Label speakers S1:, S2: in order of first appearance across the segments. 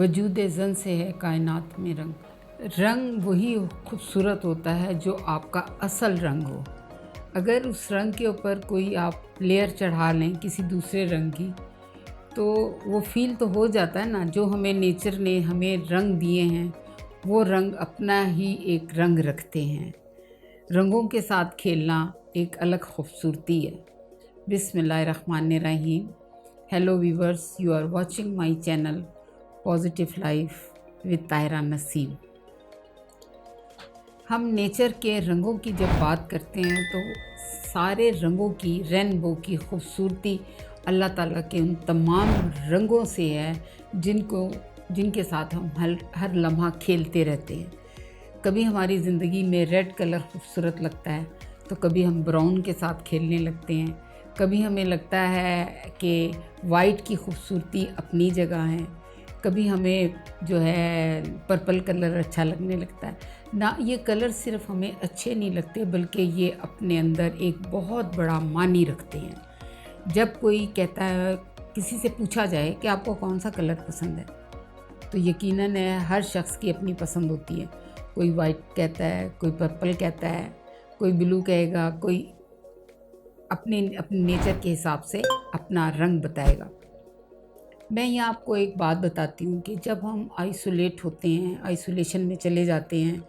S1: वजूद ज़न से है कायनात में रंग। रंग वही खूबसूरत होता है जो आपका असल रंग हो। अगर उस रंग के ऊपर कोई आप लेयर चढ़ा लें किसी दूसरे रंग की, तो वो फ़ील तो हो जाता है ना। जो हमें नेचर ने हमें रंग दिए हैं, वो रंग अपना ही एक रंग रखते हैं। रंगों के साथ खेलना एक अलग खूबसूरती है। बिस्मिल्लाहिर्रहमानिर्रहीम। Hello viewers, you are watching my channel positive life with Tahira Naseem. हम नेचर के रंगों की जब बात करते हैं तो सारे रंगों की, रेनबो की खूबसूरती अल्लाह ताला के उन तमाम रंगों से है जिनके साथ हम हर लम्हा खेलते रहते हैं। कभी हमारी ज़िंदगी में रेड कलर खूबसूरत लगता है तो कभी हम ब्राउन के साथ खेलने लगते हैं। कभी हमें लगता है कि वाइट की खूबसूरती अपनी जगह है, कभी हमें जो है पर्पल कलर अच्छा लगने लगता है ना। ये कलर सिर्फ हमें अच्छे नहीं लगते बल्कि ये अपने अंदर एक बहुत बड़ा मानी रखते हैं। जब कोई कहता है, किसी से पूछा जाए कि आपको कौन सा कलर पसंद है, तो यकीनन है हर शख्स की अपनी पसंद होती है। कोई वाइट कहता है, कोई पर्पल कहता है, कोई ब्लू कहेगा, कोई अपने नेचर के हिसाब से अपना रंग बताएगा। मैं यहाँ आपको एक बात बताती हूँ कि जब हम आइसोलेट होते हैं, आइसोलेशन में चले जाते हैं,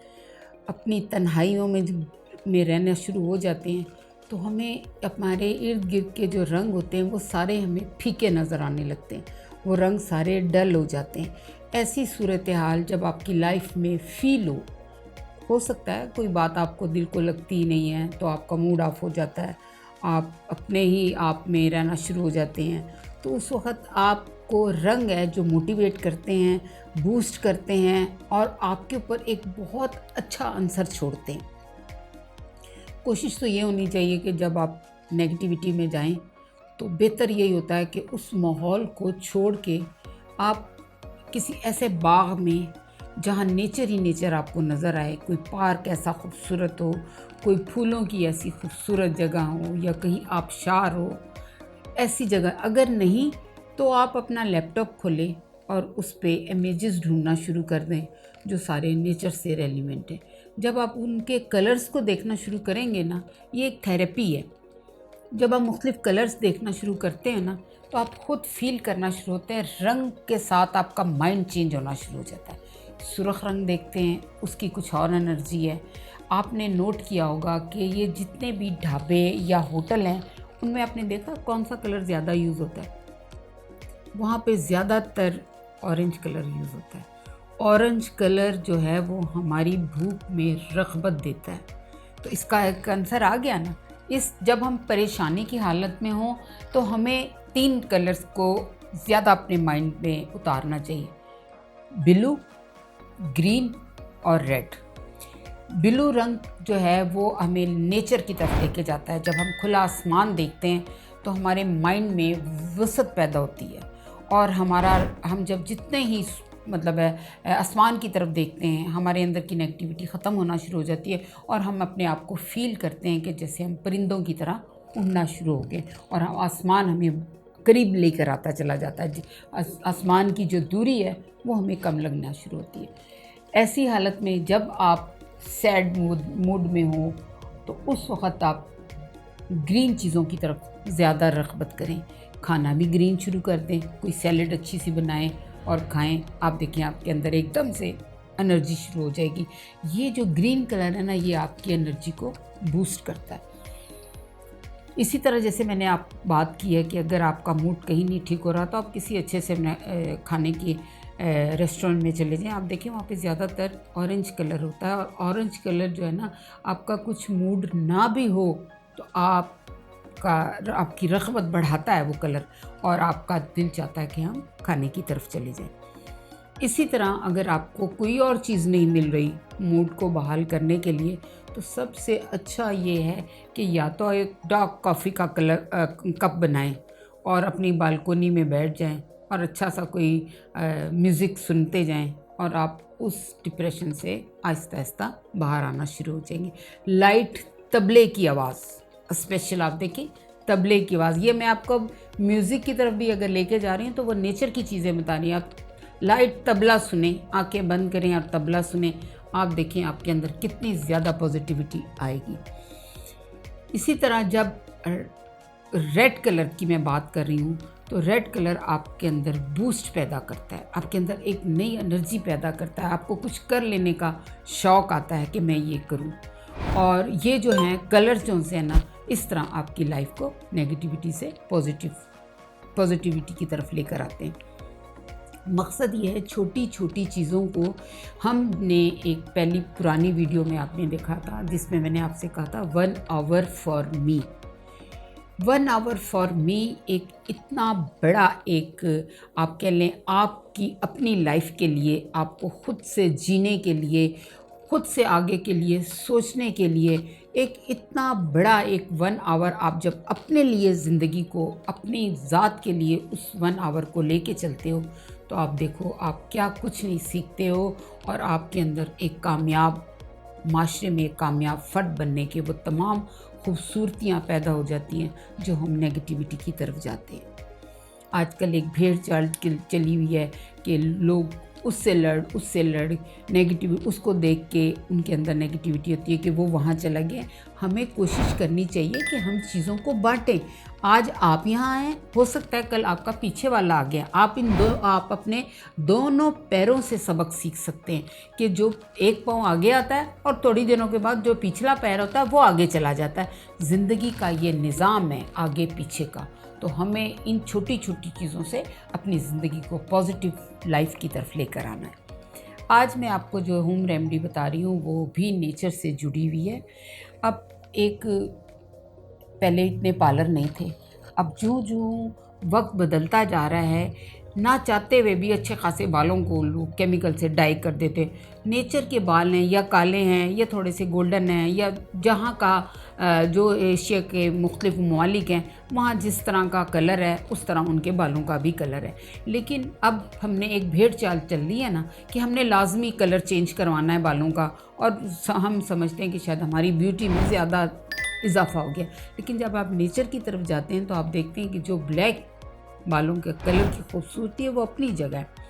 S1: अपनी तन्हाइयों में रहना शुरू हो जाते हैं, तो हमें हमारे इर्द गिर्द के जो रंग होते हैं वो सारे हमें फीके नज़र आने लगते हैं। वो रंग सारे डल हो जाते हैं। ऐसी सूरत हाल जब आपकी लाइफ में फ़ील हो सकता है कोई बात आपको दिल को लगती ही नहीं है तो आपका मूड ऑफ हो जाता है, आप अपने ही आप में रहना शुरू हो जाते हैं। तो उस वक़्त आपको रंग है जो मोटिवेट करते हैं, बूस्ट करते हैं और आपके ऊपर एक बहुत अच्छा असर छोड़ते हैं। कोशिश तो ये होनी चाहिए कि जब आप नेगेटिविटी में जाएं तो बेहतर यही होता है कि उस माहौल को छोड़ के आप किसी ऐसे बाग में जहाँ नेचर ही नेचर आपको नज़र आए, कोई पार्क ऐसा खूबसूरत हो, कोई फूलों की ऐसी खूबसूरत जगह हो, या कहीं आबशार हो, ऐसी जगह। अगर नहीं तो आप अपना लैपटॉप खोलें और उस पे इमेजेस ढूंढना शुरू कर दें जो सारे नेचर से रेलिवेंट हैं। जब आप उनके कलर्स को देखना शुरू करेंगे ना, ये एक थेरेपी है। जब आप मुख्तलिफ़ कलर्स देखना शुरू करते हैं ना, तो आप ख़ुद फील करना शुरू होते हैं। रंग के साथ आपका माइंड चेंज होना शुरू हो जाता है। सुर्ख रंग देखते हैं, उसकी कुछ और एनर्जी है। आपने नोट किया होगा कि ये जितने भी ढाबे या होटल हैं उनमें आपने देखा कौन सा कलर ज़्यादा यूज़ होता है? वहाँ पे ज़्यादातर ऑरेंज कलर यूज़ होता है। ऑरेंज कलर जो है वो हमारी भूख में रग़बत देता है। तो इसका एक आंसर आ गया ना। जब हम परेशानी की हालत में हों तो हमें 3 कलर्स को ज़्यादा अपने माइंड में उतारना चाहिए, ब्लू, ग्रीन और रेड। ब्लू रंग जो है वो हमें नेचर की तरफ लेके जाता है। जब हम खुला आसमान देखते हैं तो हमारे माइंड में वसअत पैदा होती है और हम जब जितने ही मतलब है आसमान की तरफ देखते हैं, हमारे अंदर की नेगेटिविटी ख़त्म होना शुरू हो जाती है और हम अपने आप को फ़ील करते हैं कि जैसे हम परिंदों की तरह उड़ना शुरू हो गए और आसमान हमें करीब लेकर आता चला जाता है। आसमान की जो दूरी है वो हमें कम लगना शुरू होती है। ऐसी हालत में जब आप सैड मूड में हो तो उस वक़्त आप ग्रीन चीज़ों की तरफ ज़्यादा रग़बत करें। खाना भी ग्रीन शुरू कर दें, कोई सैलेड अच्छी सी बनाएं और खाएं। आप देखें आपके अंदर एकदम से एनर्जी शुरू हो जाएगी। ये जो ग्रीन कलर है ना, ये आपकी एनर्जी को बूस्ट करता है। इसी तरह जैसे मैंने आप बात की है कि अगर आपका मूड कहीं नहीं ठीक हो रहा तो आप किसी अच्छे से खाने की रेस्टोरेंट में चले जाएं। आप देखें वहाँ पे ज़्यादातर ऑरेंज कलर होता है और ऑरेंज कलर जो है ना, आपका कुछ मूड ना भी हो तो आपकी रग़बत बढ़ाता है वो कलर और आपका दिल चाहता है कि हम खाने की तरफ चले जाएं। इसी तरह अगर आपको कोई और चीज़ नहीं मिल रही मूड को बहाल करने के लिए, तो सबसे अच्छा ये है कि या तो एक डार्क कॉफ़ी का कप बनाएं और अपनी बालकोनी में बैठ जाएं और अच्छा सा कोई म्यूज़िक सुनते जाएं और आप उस डिप्रेशन से आहिस्ता आहिस्ता बाहर आना शुरू हो जाएंगे। लाइट तबले की आवाज़ स्पेशल, आप देखिए तबले की आवाज़, ये मैं आपको म्यूज़िक की तरफ भी अगर लेके जा रही हूँ तो वो नेचर की चीज़ें बता रही हैं। आप लाइट तबला सुने, आंखें बंद करें और तबला सुने, आप देखें आपके अंदर कितनी ज़्यादा पॉजिटिविटी आएगी। इसी तरह जब रेड कलर की मैं बात कर रही हूँ तो रेड कलर आपके अंदर बूस्ट पैदा करता है, आपके अंदर एक नई एनर्जी पैदा करता है, आपको कुछ कर लेने का शौक़ आता है कि मैं ये करूँ। और ये जो हैं कलर्स जो से है ना, इस तरह आपकी लाइफ को नेगेटिविटी से पॉजिटिविटी की तरफ लेकर आते हैं। मकसद ये है, छोटी छोटी चीज़ों को हमने एक पहली पुरानी वीडियो में आपने देखा था जिसमें मैंने आपसे कहा था 1 hour for me. 1 hour for me एक इतना बड़ा एक आप कह लें आपकी अपनी लाइफ के लिए, आपको खुद से जीने के लिए, खुद से आगे के लिए सोचने के लिए एक इतना बड़ा एक 1 आवर आप जब अपने लिए ज़िंदगी को, अपनी ज़ात के लिए उस 1 आवर को लेके चलते हो तो आप देखो आप क्या कुछ नहीं सीखते हो और आपके अंदर एक कामयाब माशरे में एक कामयाब फ़र्द बनने के वो तमाम खूबसूरतियाँ पैदा हो जाती हैं जो हम नेगेटिविटी की तरफ जाते हैं। आजकल एक भेड़ चाल चली हुई है कि लोग उससे लड़ नेगेटिव, उसको देख के उनके अंदर नेगेटिविटी होती है कि वो वहाँ चला गया। हमें कोशिश करनी चाहिए कि हम चीज़ों को बांटें। आज आप यहाँ आए, हो सकता है कल आपका पीछे वाला आ गया। आप अपने दोनों पैरों से सबक सीख सकते हैं कि जो एक पाँव आगे आता है और थोड़ी दिनों के बाद जो पिछला पैर होता है वो आगे चला जाता है। ज़िंदगी का ये निज़ाम है आगे पीछे का। तो हमें इन छोटी छोटी चीज़ों से अपनी ज़िंदगी को पॉजिटिव लाइफ की तरफ लेकर आना है। आज मैं आपको जो होम रेमेडी बता रही हूँ वो भी नेचर से जुड़ी हुई है। अब पहले इतने पार्लर नहीं थे, अब जो वक्त बदलता जा रहा है, ना चाहते हुए भी अच्छे खासे बालों को लोग केमिकल से डाई कर देते। नेचर के बाल हैं या काले हैं या थोड़े से गोल्डन हैं या जहाँ का जो एशिया के मुख्तलिफ ममालिक हैं वहाँ जिस तरह का कलर है उस तरह उनके बालों का भी कलर है। लेकिन अब हमने एक भेड़ चाल चल ली है ना कि हमने लाजमी कलर चेंज करवाना है बालों का, और हम समझते हैं कि शायद हमारी ब्यूटी में ज़्यादा इजाफा हो गया। लेकिन जब आप नेचर की तरफ जाते हैं तो आप देखते हैं कि जो ब्लैक बालों के कलर की खूबसूरती है वो अपनी जगह है।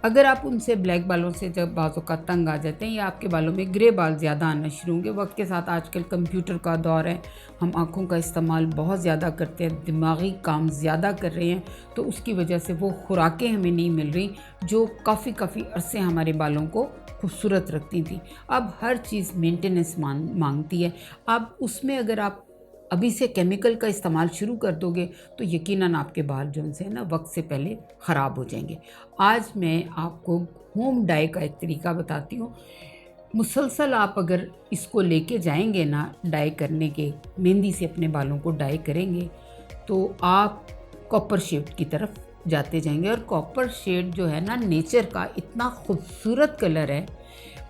S1: अगर आप उनसे ब्लैक बालों से जब बालों का तंग आ जाते हैं या आपके बालों में ग्रे बाल ज़्यादा आना शुरू होंगे, वक्त के साथ आजकल कंप्यूटर का दौर है, हम आँखों का इस्तेमाल बहुत ज़्यादा करते हैं, दिमागी काम ज़्यादा कर रहे हैं, तो उसकी वजह से वो खुराकें हमें नहीं मिल रही जो काफ़ी अरसे हमारे बालों को खूबसूरत रखती थी। अब हर चीज़ मेंटेनेंस मांगती है। अब उसमें अगर आप अभी से केमिकल का इस्तेमाल शुरू कर दोगे तो यकीनन आपके बाल जो है ना वक्त से पहले ख़राब हो जाएंगे। आज मैं आपको होम डाई का एक तरीका बताती हूँ। मुसलसल आप अगर इसको लेके जाएंगे ना डाई करने के, मेहंदी से अपने बालों को डाई करेंगे तो आप कॉपर शेड की तरफ जाते जाएंगे। और कॉपर शेड जो है ना नेचर का इतना खूबसूरत कलर है,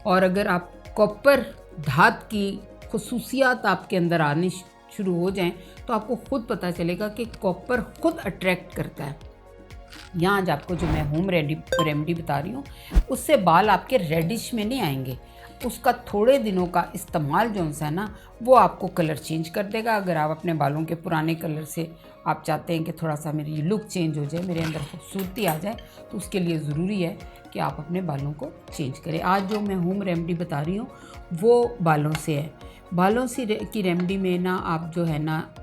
S1: और अगर आप कॉपर धात की खसूसियात आपके अंदर आने शुरू हो जाएं तो आपको खुद पता चलेगा कि कॉपर खुद अट्रैक्ट करता है। यहाँ आपको जो मैं होम रेमेडी बता रही हूँ उससे बाल आपके रेडिश में नहीं आएंगे, उसका थोड़े दिनों का इस्तेमाल जो है ना वो आपको कलर चेंज कर देगा। अगर आप अपने बालों के पुराने कलर से आप चाहते हैं कि थोड़ा सा मेरी लुक चेंज हो जाए, मेरे अंदर खूबसूरती आ जाए, तो उसके लिए ज़रूरी है कि आप अपने बालों को चेंज करें। आज जो मैं होम रेमेडी बता रही हूँ वो बालों से है। बालों से की रेमेडी में ना आप जो है ना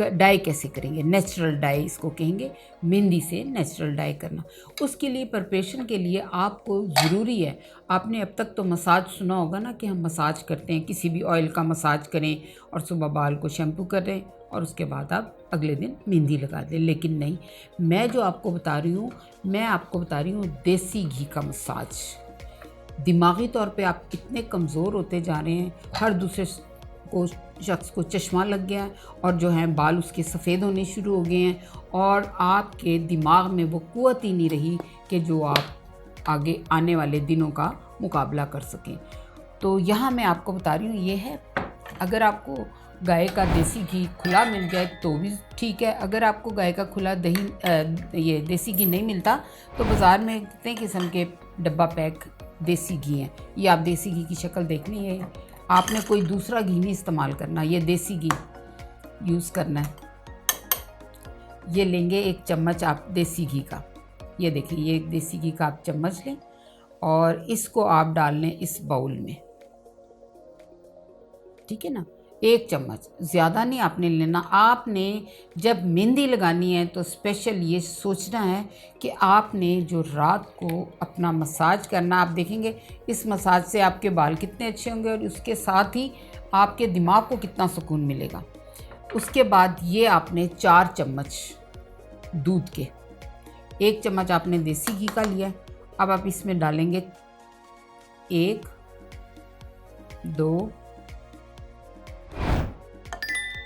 S1: डाई कैसे करेंगे, नेचुरल डाई इसको कहेंगे, मेहंदी से नेचुरल डाई करना। उसके लिए प्रिपरेशन के लिए आपको ज़रूरी है, आपने अब तक तो मसाज सुना होगा ना कि हम मसाज करते हैं, किसी भी ऑयल का मसाज करें और सुबह बाल को शैम्पू करें और उसके बाद आप अगले दिन मेहंदी लगा दें। लेकिन नहीं, मैं जो आपको बता रही हूँ, मैं आपको बता रही हूँ देसी घी का मसाज। दिमागी तौर पे आप इतने कमज़ोर होते जा रहे हैं, हर दूसरे शख्स को चश्मा लग गया है और जो है बाल उसके सफ़ेद होने शुरू हो गए हैं, और आपके दिमाग में वो क़ुव्वत ही नहीं रही कि जो आप आगे आने वाले दिनों का मुकाबला कर सकें। तो यहाँ मैं आपको बता रही हूँ ये है, अगर आपको गाय का देसी घी खुला मिल जाए तो भी ठीक है। अगर आपको गाय का खुला ये देसी घी नहीं मिलता तो बाज़ार में कितने किस्म के डब्बा पैक देसी घी हैं। ये आप देसी घी की शक्ल देखनी है, आपने कोई दूसरा घी नहीं इस्तेमाल करना, ये देसी घी यूज़ करना है। ये लेंगे 1 चम्मच आप देसी घी का, ये देखिए, ये देसी घी का आप चम्मच लें और इसको आप डाल लें इस बाउल में, ठीक है ना। 1 चम्मच, ज़्यादा नहीं आपने लेना। आपने जब मेहंदी लगानी है तो स्पेशल ये सोचना है कि आपने जो रात को अपना मसाज करना, आप देखेंगे इस मसाज से आपके बाल कितने अच्छे होंगे और उसके साथ ही आपके दिमाग को कितना सुकून मिलेगा। उसके बाद ये आपने 4 चम्मच दूध के, 1 चम्मच आपने देसी घी का लिया है। अब आप इसमें डालेंगे 1, 2,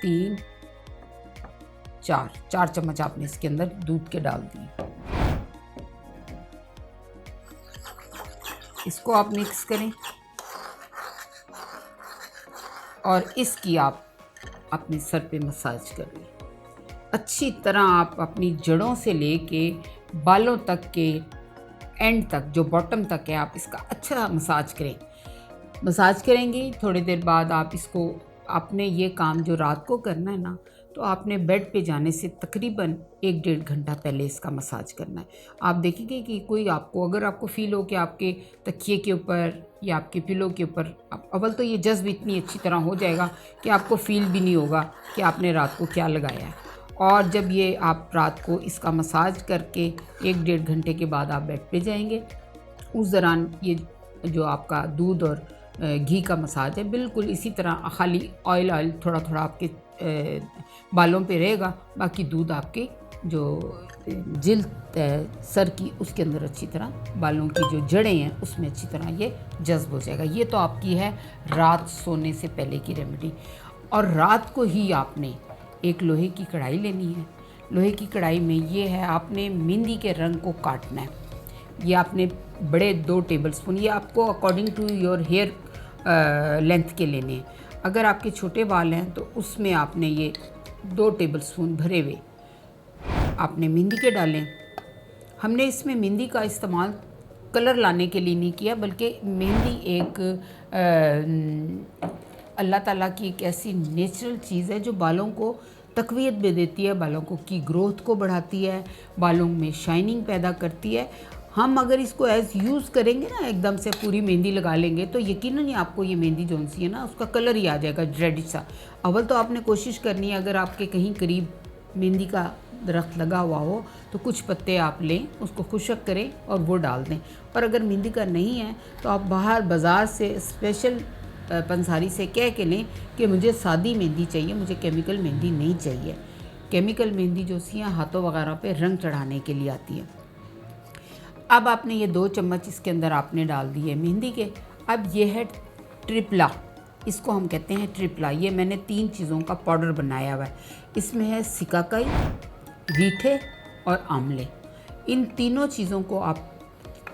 S1: 3, 4 चम्मच आपने इसके अंदर दूध के डाल दिए। इसको आप मिक्स करें और इसकी आप अपने सर पे मसाज करें अच्छी तरह। आप अपनी जड़ों से लेके बालों तक के एंड तक, जो बॉटम तक है, आप इसका अच्छा मसाज करें। मसाज करेंगे, थोड़ी देर बाद आप इसको, आपने ये काम जो रात को करना है ना, तो आपने बेड पे जाने से तकरीबन 1-1.5 घंटा पहले इसका मसाज करना है। आप देखेंगे कि कोई आपको, अगर आपको फ़ील हो कि आपके तकिए के ऊपर या आपके पिलो के ऊपर, अव्वल तो ये जज्ब इतनी अच्छी तरह हो जाएगा कि आपको फ़ील भी नहीं होगा कि आपने रात को क्या लगाया है। और जब ये आप रात को इसका मसाज करके 1-1.5 घंटे के बाद आप बेड पे जाएंगे, उस दौरान ये जो आपका दूध और घी का मसाज है बिल्कुल इसी तरह, खाली ऑयल थोड़ा थोड़ा आपके बालों पे रहेगा, बाकी दूध आपके जो जिल्द है सर की उसके अंदर अच्छी तरह, बालों की जो जड़ें हैं उसमें अच्छी तरह ये जज्ब हो जाएगा। ये तो आपकी है रात सोने से पहले की रेमेडी। और रात को ही आपने एक लोहे की कढ़ाई लेनी है। लोहे की कढ़ाई में ये है, आपने मेहंदी के रंग को काटना है। ये आपने बड़े 2 टेबलस्पून, ये आपको according to your hair length के लेने हैं। अगर आपके छोटे बाल हैं तो उसमें आपने ये 2 टेबलस्पून भरे हुए आपने मेहंदी के डालें। हमने इसमें मेहंदी का इस्तेमाल कलर लाने के लिए नहीं किया, बल्कि मेहंदी एक अल्लाह ताला की एक ऐसी नेचुरल चीज़ है जो बालों को तक़वियत भी देती है, बालों को की ग्रोथ को बढ़ाती है, बालों में शाइनिंग पैदा करती है। हम अगर इसको एज़ यूज़ करेंगे ना, एकदम से पूरी मेहंदी लगा लेंगे, तो यकीनन ही आपको ये मेहंदी जो सी है ना, उसका कलर ही आ जाएगा रेडिश सा। अव्वल तो आपने कोशिश करनी है, अगर आपके कहीं करीब मेहंदी का दरख्त लगा हुआ हो तो कुछ पत्ते आप लें, उसको खुशक करें और वो डाल दें। और अगर मेहंदी का नहीं है तो आप बाहर बाज़ार से स्पेशल पंसारी से कह के लें कि मुझे सादी मेहंदी चाहिए, मुझे केमिकल मेहंदी नहीं चाहिए। केमिकल मेहंदी जो सी है हाथों वगैरह पे रंग चढ़ाने के लिए आती है। अब आपने ये 2 चम्मच इसके अंदर आपने डाल दिए मेहंदी के। अब ये है ट्रिपला, इसको हम कहते हैं ट्रिपला। ये मैंने 3 चीज़ों का पाउडर बनाया हुआ है। इसमें है सिकाकाई, रीठे और आंवले। इन तीनों चीज़ों को आप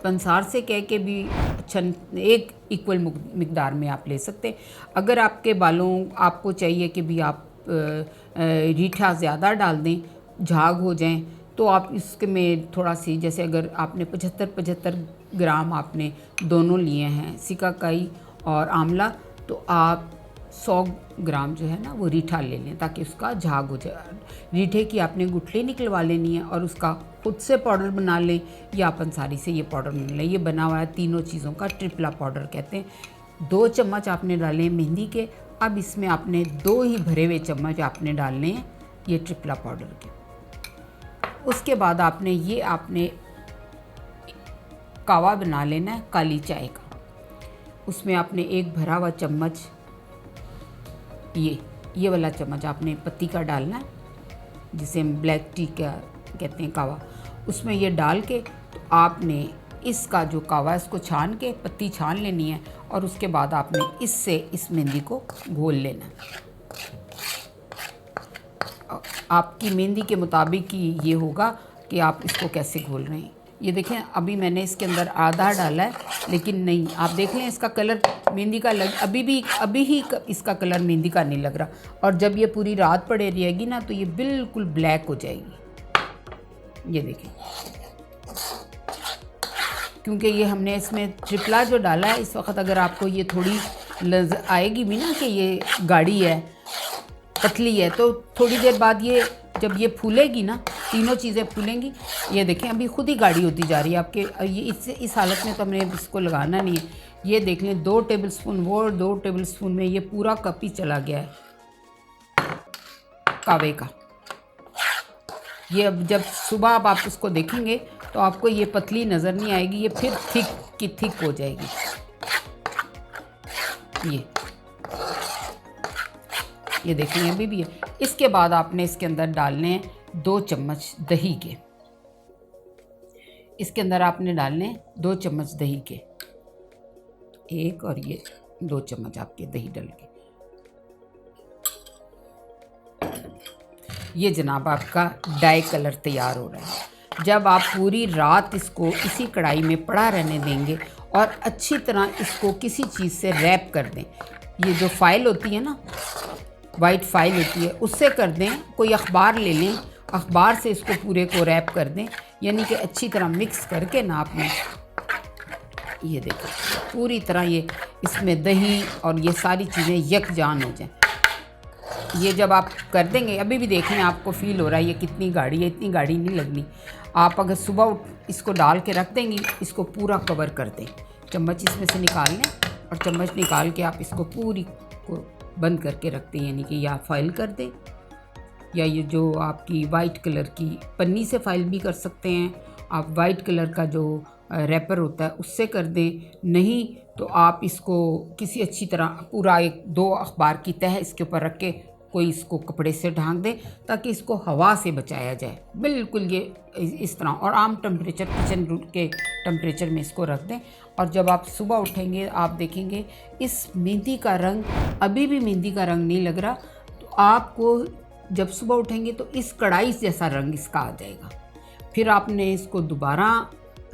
S1: पंसार से कह के भी अच्छा एक इक्वल मिकदार में आप ले सकते हैं। अगर आपके बालों आपको चाहिए कि भी आप रीठा ज़्यादा डाल दें, झाग हो जाएं, तो आप इसके में थोड़ा सी, जैसे अगर आपने 75-75 ग्राम आपने दोनों लिए हैं सिकाकाई और आंवला, तो आप 100 ग्राम जो है ना वो रीठा ले लें ताकि उसका झाग हो जाए। रीठे की आपने गुठली निकलवा लेनी है और उसका खुद से पाउडर बना लें या पंसारी से ये पाउडर बना लें। ये बना हुआ है तीनों चीज़ों का, ट्रिपला पाउडर कहते हैं। 2 चम्मच आपने डाले मेहंदी के। अब इसमें आपने 2 ही भरे हुए चम्मच आपने डालने हैं ये ट्रिपला पाउडर के। उसके बाद आपने कावा बना लेना है काली चाय का। उसमें आपने 1 भरा हुआ चम्मच ये वाला चम्मच आपने पत्ती का डालना है, जिसे हम ब्लैक टी का कहते हैं कावा। उसमें ये डाल के तो आपने इसका जो कावा है इसको छान के पत्ती छान लेनी है और उसके बाद आपने इससे इस मेहंदी को घोल लेना है। आपकी मेहंदी के मुताबिक ही ये होगा कि आप इसको कैसे घोल रहे हैं। ये देखें, अभी मैंने इसके अंदर आधा डाला है, लेकिन नहीं, आप देख लें इसका कलर मेहंदी का अभी ही इसका कलर मेहंदी का नहीं लग रहा। और जब ये पूरी रात पड़े रहेगी ना तो ये बिल्कुल ब्लैक हो जाएगी। ये देखें, क्योंकि ये हमने इसमें ट्रिपला जो डाला है, इस वक्त अगर आपको ये थोड़ी आएगी भी ना कि ये गाढ़ी है, पतली है, तो थोड़ी देर बाद ये जब ये फूलेगी ना, तीनों चीज़ें फूलेंगी, ये देखें अभी खुद ही गाढ़ी होती जा रही है आपके। ये इस हालत में तो हमने इसको लगाना नहीं है। ये देख लें 2 टेबलस्पून वो और 2 टेबलस्पून में ये पूरा कप ही चला गया है कावे का। ये अब जब सुबह आप इसको देखेंगे तो आपको ये पतली नज़र नहीं आएगी, ये फिर थिक की थिक हो जाएगी। ये देखेंगे अभी भी है। इसके बाद आपने इसके अंदर डालने हैं 2 चम्मच दही के। इसके अंदर आपने डालने 2 चम्मच दही के, 1 और ये 2 चम्मच आपके दही डाल के। ये जनाब आपका डाई कलर तैयार हो रहा है। जब आप पूरी रात इसको इसी कढ़ाई में पड़ा रहने देंगे और अच्छी तरह इसको किसी चीज़ से रैप कर दें, ये जो फाइल होती है ना, वाइट फाइल होती है, उससे कर दें। कोई अखबार ले लें, अखबार से इसको पूरे को रैप कर दें, यानी कि अच्छी तरह मिक्स करके ना आपने ये देखो पूरी तरह ये इसमें दही और ये सारी चीज़ें यकजान हो जाएं। ये जब आप कर देंगे, अभी भी देखें आपको फ़ील हो रहा है ये कितनी गाढ़ी है, इतनी गाढ़ी नहीं लगनी। आप अगर सुबह इसको डाल के रख देंगी, इसको पूरा कवर कर दें, चम्मच इसमें से निकाल लें और चम्मच निकाल के आप इसको पूरी को बंद करके रख दें, यानी कि या फाइल कर दें या ये जो आपकी वाइट कलर की पन्नी से फाइल भी कर सकते हैं आप, वाइट कलर का जो रैपर होता है उससे कर दें। नहीं तो आप इसको किसी अच्छी तरह पूरा 1-2 अखबार की तह इसके ऊपर रख के कोई इसको कपड़े से ढांक दे ताकि इसको हवा से बचाया जाए। बिल्कुल ये इस तरह, और आम टेम्परेचर किचन रूम के टेम्परेचर में इसको रख दें। और जब आप सुबह उठेंगे आप देखेंगे इस मेहंदी का रंग अभी भी मेहंदी का रंग नहीं लग रहा। तो आपको जब सुबह उठेंगे तो इस कढ़ाई जैसा रंग इसका आ जाएगा। फिर आपने इसको दोबारा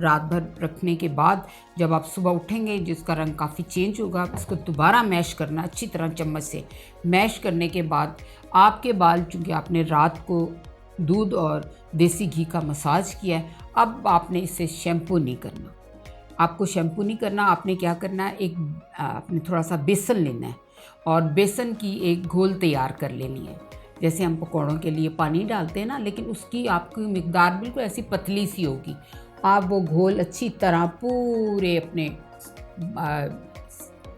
S1: रात भर रखने के बाद जब आप सुबह उठेंगे जिसका रंग काफ़ी चेंज होगा, इसको दोबारा मैश करना अच्छी तरह चम्मच से। मैश करने के बाद आपके बाल, चूँकि आपने रात को दूध और देसी घी का मसाज किया है, अब आपने इससे शैम्पू नहीं करना। आपको शैम्पू नहीं करना, आपने क्या करना है, आपने थोड़ा सा बेसन लेना है और बेसन की एक घोल तैयार कर लेनी है। जैसे हम पकौड़ों के लिए पानी डालते हैं ना, लेकिन उसकी आपकी मिकदार बिल्कुल ऐसी पतली सी होगी। आप वो घोल अच्छी तरह पूरे अपने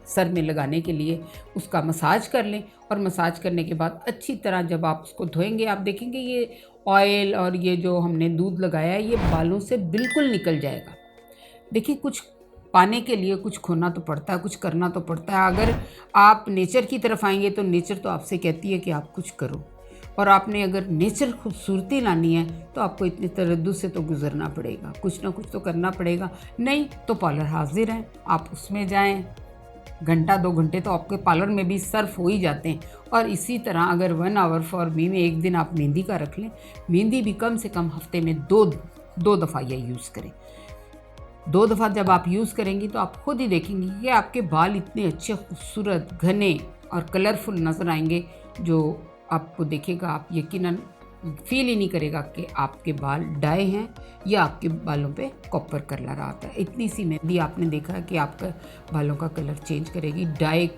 S1: सर में लगाने के लिए उसका मसाज कर लें। और मसाज करने के बाद अच्छी तरह जब आप उसको धोएंगे आप देखेंगे ये ऑयल और ये जो हमने दूध लगाया है ये बालों से बिल्कुल निकल जाएगा। देखिए, कुछ पाने के लिए कुछ खोना तो पड़ता है, कुछ करना तो पड़ता है। अगर आप नेचर की तरफ आएंगे तो नेचर तो आपसे कहती है कि आप कुछ करो, और आपने अगर नेचर खूबसूरती लानी है तो आपको इतने तरद्दुद से तो गुजरना पड़ेगा, कुछ ना कुछ तो करना पड़ेगा। नहीं तो पार्लर हाजिर है, आप उसमें जाएं, घंटा 2 घंटे तो आपके पार्लर में भी सर्फ हो ही जाते हैं। और इसी तरह अगर 1 आवर फॉर मी में एक दिन आप मेहंदी का रख लें, मेहंदी भी कम से कम हफ्ते में दो दफ़ा यह यूज़ करें। 2 दफ़ा जब आप यूज़ करेंगी तो आप खुद ही देखेंगी कि आपके बाल इतने अच्छे, खूबसूरत, घने और कलरफुल नज़र आएंगे, जो आपको देखेगा आप यकीनन फील ही नहीं करेगा कि आपके बाल डाई हैं या आपके बालों पे कॉपर कलर आता है। इतनी सी मेहंदी आपने देखा है कि आपका बालों का कलर चेंज करेगी। डाई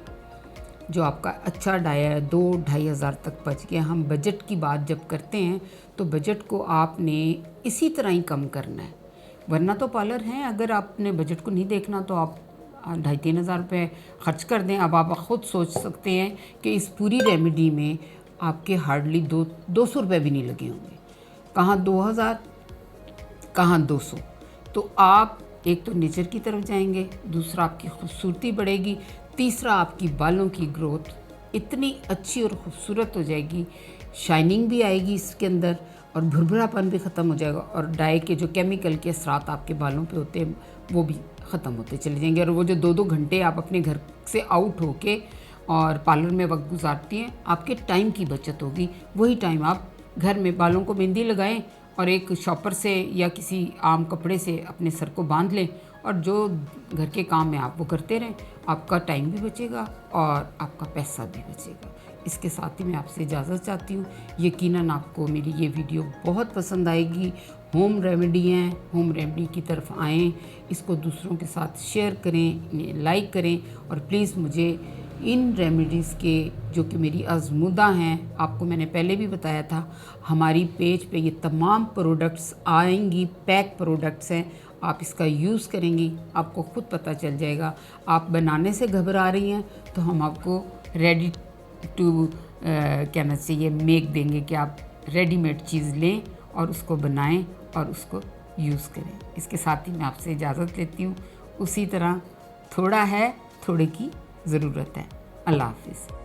S1: जो आपका अच्छा डाई है 2-2.5 हज़ार तक बच गया। हम बजट की बात जब करते हैं तो बजट को आपने इसी तरह ही कम करना है, वरना तो पार्लर हैं, अगर आपने बजट को नहीं देखना तो आप 2,500-3 हज़ार रुपये खर्च कर दें। अब आप ख़ुद सोच सकते हैं कि इस पूरी रेमेडी में आपके हार्डली 200 रुपये भी नहीं लगे होंगे, कहाँ 2,000 कहाँ 200। तो आप एक तो नेचर की तरफ जाएंगे, दूसरा आपकी खूबसूरती बढ़ेगी, तीसरा आपकी बालों की ग्रोथ इतनी अच्छी और ख़ूबसूरत हो जाएगी, शाइनिंग भी आएगी इसके अंदर और भुरभुरापन भी ख़त्म हो जाएगा। और डाई के जो केमिकल के असरात आपके बालों पे होते हैं वो भी ख़त्म होते चले जाएंगे। और वो जो 2-2 घंटे आप अपने घर से आउट होके और पार्लर में वक्त गुजारती हैं, आपके टाइम की बचत होगी। वही टाइम आप घर में बालों को मेहंदी लगाएं और एक शॉपर से या किसी आम कपड़े से अपने सर को बांध लें और जो घर के काम में आप वो करते रहें। आपका टाइम भी बचेगा और आपका पैसा भी बचेगा। इसके साथ ही मैं आपसे इजाज़त चाहती हूँ। यकीनन आपको मेरी ये वीडियो बहुत पसंद आएगी। होम रेमेडी हैं, होम रेमेडी की तरफ आएँ, इसको दूसरों के साथ शेयर करें, लाइक करें और प्लीज़ मुझे इन रेमेडीज़ के जो कि मेरी आज़मूदा हैं, आपको मैंने पहले भी बताया था, हमारी पेज पे ये तमाम प्रोडक्ट्स आएंगी, पैक प्रोडक्ट्स हैं। आप इसका यूज़ करेंगी, आपको खुद पता चल जाएगा। आप बनाने से घबरा रही हैं तो हम आपको रेडी टू कहना चाहिए मेक देंगे कि आप रेडीमेड चीज़ लें और उसको बनाएं और उसको यूज़ करें। इसके साथ ही मैं आपसे इजाज़त लेती हूँ। उसी तरह थोड़ा है, थोड़े की ज़रूरत है। अल्लाह हाफ़िज़।